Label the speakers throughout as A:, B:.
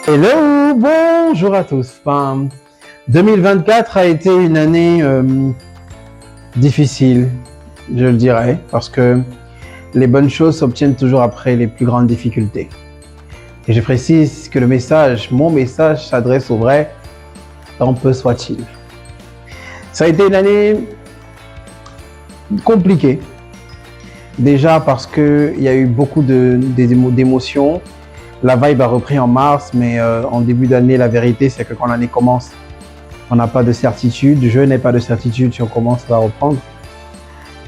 A: Hello, bonjour à tous. 2024 a été une année difficile, je le dirais, parce que les bonnes choses s'obtiennent toujours après les plus grandes difficultés. Et je précise que mon message s'adresse aux vrais, tant peu soit-il. Ça a été une année compliquée. Déjà parce qu'il y a eu beaucoup d'émotions. La vibe a repris en mars, mais en début d'année, la vérité, c'est que quand l'année commence, on n'a pas de certitude. Je n'ai pas de certitude si on commence à reprendre.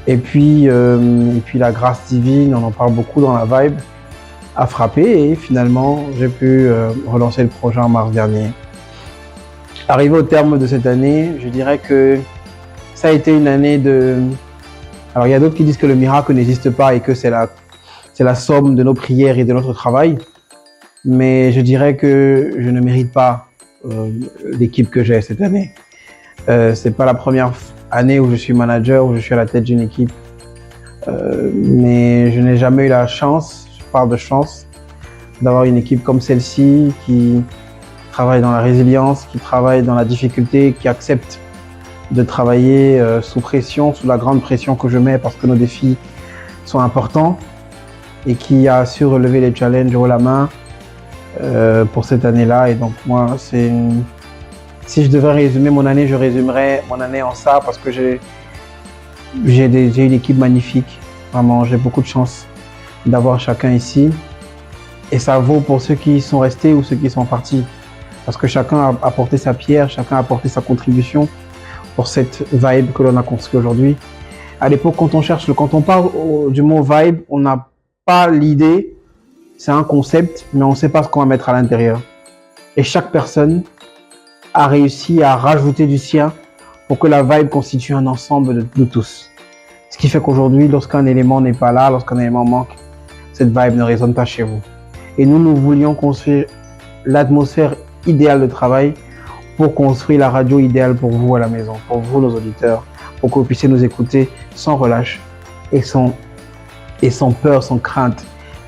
A: Et puis la grâce divine, on en parle beaucoup dans la vibe, a frappé et finalement, j'ai pu relancer le projet en mars dernier. Arrivé au terme de cette année, je dirais que ça a été une année de... Alors, il y a d'autres qui disent que le miracle n'existe pas et que c'est la somme de nos prières et de notre travail. Mais je dirais que je ne mérite pas l'équipe que j'ai cette année. C'est pas la première année où je suis manager, où je suis à la tête d'une équipe. Mais je n'ai jamais eu la chance, je parle de chance, d'avoir une équipe comme celle-ci qui travaille dans la résilience, qui travaille dans la difficulté, qui accepte de travailler sous pression, sous la grande pression que je mets parce que nos défis sont importants et qui a su relever les challenges haut la main pour cette année-là. Et donc moi, si je devais résumer mon année, je résumerais mon année en ça parce que j'ai une équipe magnifique. Vraiment, j'ai beaucoup de chance d'avoir chacun ici. Et ça vaut pour ceux qui sont restés ou ceux qui sont partis. Parce que chacun a apporté sa pierre, chacun a apporté sa contribution pour cette vibe que l'on a construite aujourd'hui. À l'époque, quand on parle du mot vibe, on n'a pas l'idée, c'est un concept, mais on ne sait pas ce qu'on va mettre à l'intérieur. Et chaque personne a réussi à rajouter du sien pour que la vibe constitue un ensemble de nous tous. Ce qui fait qu'aujourd'hui, lorsqu'un élément n'est pas là, lorsqu'un élément manque, cette vibe ne résonne pas chez vous. Et nous voulions construire l'atmosphère idéale de travail pour construire la radio idéale pour vous à la maison, pour vous, nos auditeurs, pour que vous puissiez nous écouter sans relâche et sans peur, sans crainte.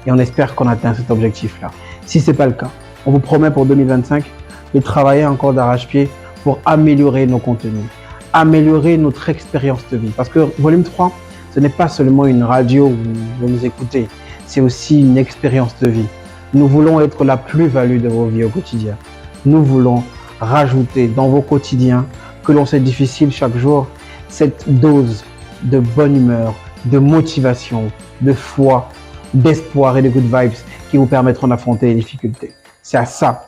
A: Et on espère qu'on atteint cet objectif-là. Si ce n'est pas le cas, on vous promet pour 2025 de travailler encore d'arrache-pied pour améliorer nos contenus, améliorer notre expérience de vie. Parce que Volume 3, ce n'est pas seulement une radio où vous nous écoutez, c'est aussi une expérience de vie. Nous voulons être la plus-value de vos vies au quotidien. Nous voulons rajouter dans vos quotidiens, que l'on sait difficile chaque jour, cette dose de bonne humeur, de motivation, de foi, d'espoir et de good vibes qui vous permettront d'affronter les difficultés. C'est à ça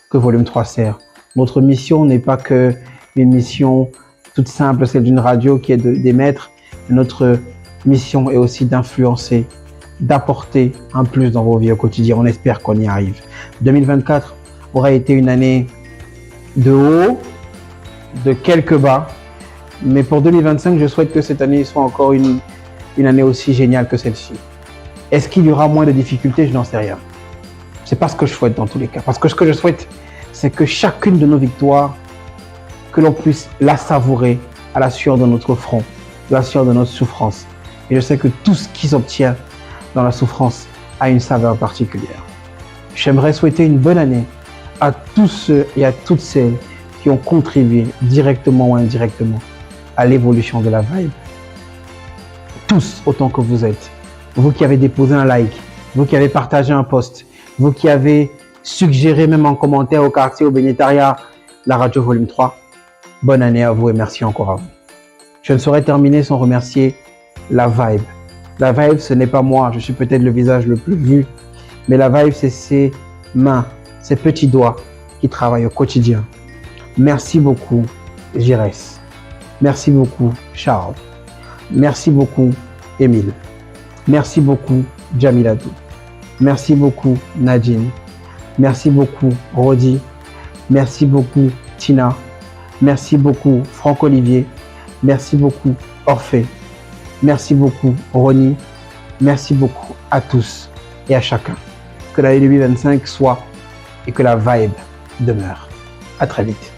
A: que Volume 3 sert. Notre mission n'est pas que une mission toute simple, celle d'une radio qui est d'émettre. Notre mission est aussi d'influencer, d'apporter un plus dans vos vies au quotidien. On espère qu'on y arrive. 2024 aura été une année de haut, de quelques bas. Mais pour 2025, je souhaite que cette année soit encore une année aussi géniale que celle-ci. Est-ce qu'il y aura moins de difficultés? Je n'en sais rien. C'est pas ce que je souhaite dans tous les cas. Parce que ce que je souhaite, c'est que chacune de nos victoires, que l'on puisse la savourer à la sueur de notre front, à la sueur de notre souffrance. Et je sais que tout ce qui s'obtient dans la souffrance a une saveur particulière. J'aimerais souhaiter une bonne année à tous ceux et à toutes celles qui ont contribué directement ou indirectement à l'évolution de la vibe. Tous autant que vous êtes. Vous qui avez déposé un like, vous qui avez partagé un post, vous qui avez suggéré même en commentaire au quartier, au bénétariat, la radio Volume 3. Bonne année à vous et merci encore à vous. Je ne saurais terminer sans remercier la vibe. La vibe, ce n'est pas moi, je suis peut-être le visage le plus vu, mais la vibe, c'est ces mains, ces petits doigts qui travaillent au quotidien. Merci beaucoup, Girès. Merci beaucoup, Charles. Merci beaucoup, Émile. Merci beaucoup, Jamiladou. Merci beaucoup, Nadine. Merci beaucoup, Rodi. Merci beaucoup, Tina. Merci beaucoup, Franck-Olivier. Merci beaucoup, Orphée. Merci beaucoup, Ronnie. Merci beaucoup à tous et à chacun. Que l'année 2025 soit et que la vibe demeure. À très vite.